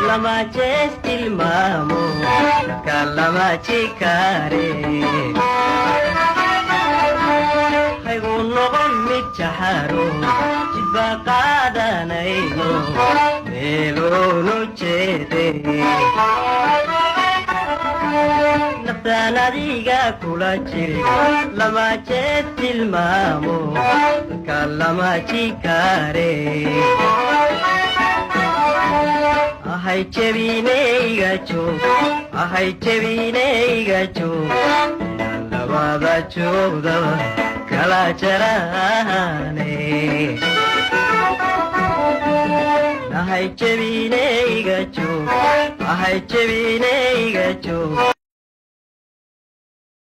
lama jestil mamo kalama chikare hayguno mit chaharo jibaqadanayno meelonu jeede naftan adiga kula jiri lama jestil mamo kalama chikare ahay chebineyga joog labada joogdaba kala jarane ahay chebineyga joog